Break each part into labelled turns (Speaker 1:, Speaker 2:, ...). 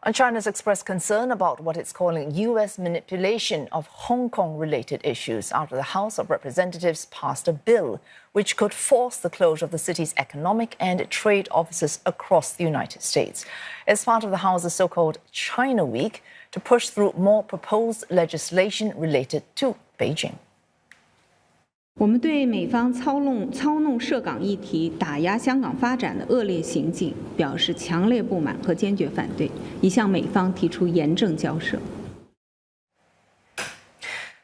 Speaker 1: And China's expressed concern about what it's calling U.S. manipulation of Hong Kong-related issues after the House of Representatives passed a bill which could force the closure of the city's economic and trade offices across the United States. As part of the House's so-called China Week to push through more proposed legislation related to Beijing.
Speaker 2: 我们对美方操弄涉港议题、打压香港发展的恶劣行径表示强烈不满和坚决反对，已向美方提出严正交涉。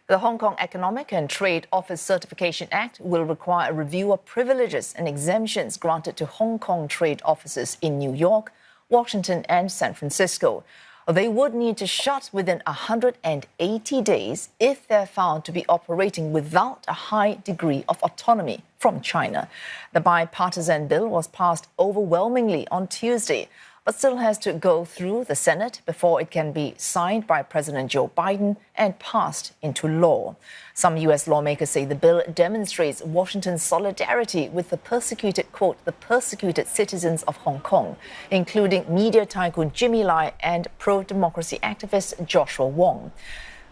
Speaker 1: The Hong Kong Economic and Trade Office Certification Act will require a review of privileges and exemptions granted to Hong Kong trade offices in New York, Washington, and San Francisco. They would need to shut within 180 days if they're found to be operating without a high degree of autonomy from China. The bipartisan bill was passed overwhelmingly on Tuesday, but still has to go through the Senate before it can be signed by President Joe Biden and passed into law. Some U.S. lawmakers say the bill demonstrates Washington's solidarity with the persecuted, quote, the persecuted citizens of Hong Kong, including media tycoon Jimmy Lai and pro-democracy activist Joshua Wong.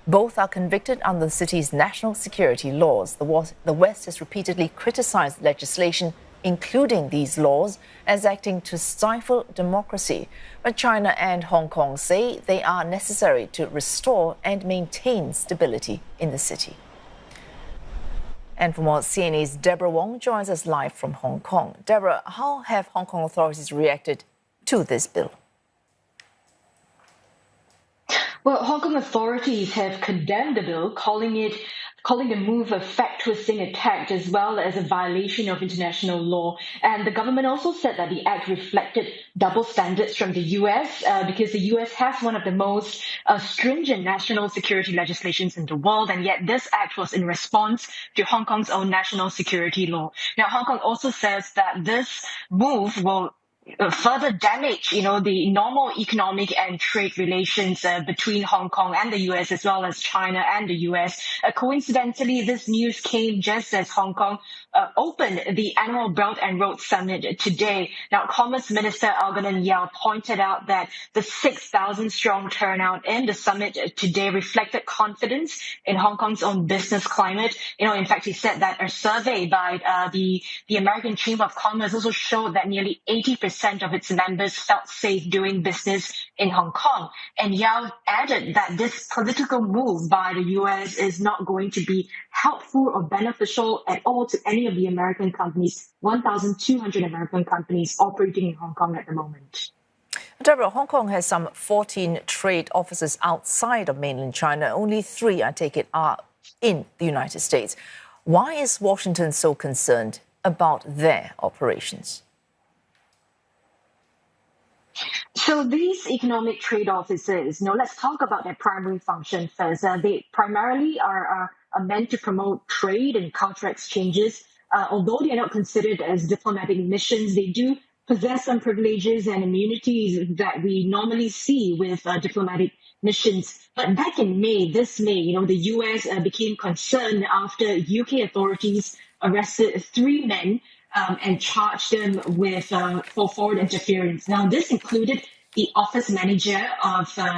Speaker 1: Both are convicted under the city's national security laws. The West has repeatedly criticized legislation including these laws, as acting to stifle democracy. But China and Hong Kong say they are necessary to restore and maintain stability in the city. And for more, CNA's Deborah Wong joins us live from Hong Kong. Deborah, how have Hong Kong authorities reacted to this bill?
Speaker 3: Well, Hong Kong authorities have condemned the bill, calling the move a fact-twisting attack as well as a violation of international law. And the government also said that the act reflected double standards from the U.S. Because the U.S. has one of the most stringent national security legislations in the world, and yet this act was in response to Hong Kong's own national security law. Now, Hong Kong also says that this move will further damage, the normal economic and trade relations between Hong Kong and the U.S. as well as China and the U.S. Coincidentally, this news came just as Hong Kong opened the annual Belt and Road Summit today. Now, Commerce Minister Algernon Yao pointed out that the 6,000-strong turnout in the summit today reflected confidence in Hong Kong's own business climate. In fact, he said that a survey by the American Chamber of Commerce also showed that nearly 80% of its members felt safe doing business in Hong Kong. And Yao added that this political move by the U.S. is not going to be helpful or beneficial at all to any of the American companies, 1,200 American companies operating in Hong Kong at the moment.
Speaker 1: Deborah, Hong Kong has some 14 trade offices outside of mainland China. Only 3, I take it, are in the United States. Why is Washington so concerned about their operations?
Speaker 3: So these economic trade offices, let's talk about their primary function first. They primarily are meant to promote trade and cultural exchanges. Although they are not considered as diplomatic missions, they do possess some privileges and immunities that we normally see with diplomatic missions. But back in this May, the U.S. became concerned after UK authorities arrested 3 men and charged them with for foreign interference. Now, this included the office manager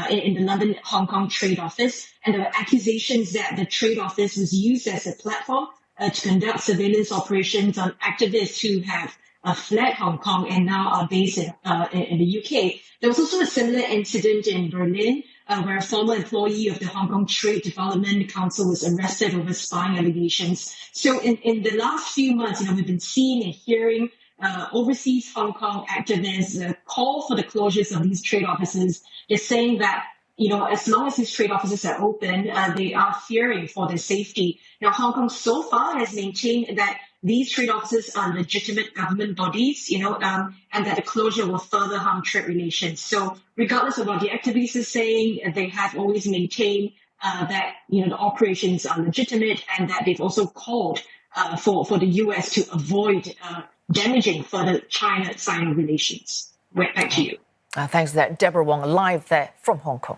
Speaker 3: in the London Hong Kong trade office, and there were accusations that the trade office was used as a platform to conduct surveillance operations on activists who have fled Hong Kong and now are based in the UK. There was also a similar incident in Berlin, where a former employee of the Hong Kong Trade Development Council was arrested over spying allegations. So in the last few months, we've been seeing and hearing overseas Hong Kong activists call for the closures of these trade offices. They're saying that, as long as these trade offices are open, they are fearing for their safety. Now, Hong Kong so far has maintained that these trade offices are legitimate government bodies, and that the closure will further harm trade relations. So regardless of what the activists are saying, they have always maintained that, the operations are legitimate, and that they've also called for the U.S. to avoid damaging further China-Sino relations. Back to you.
Speaker 1: Thanks for that. Deborah Wong, live there from Hong Kong.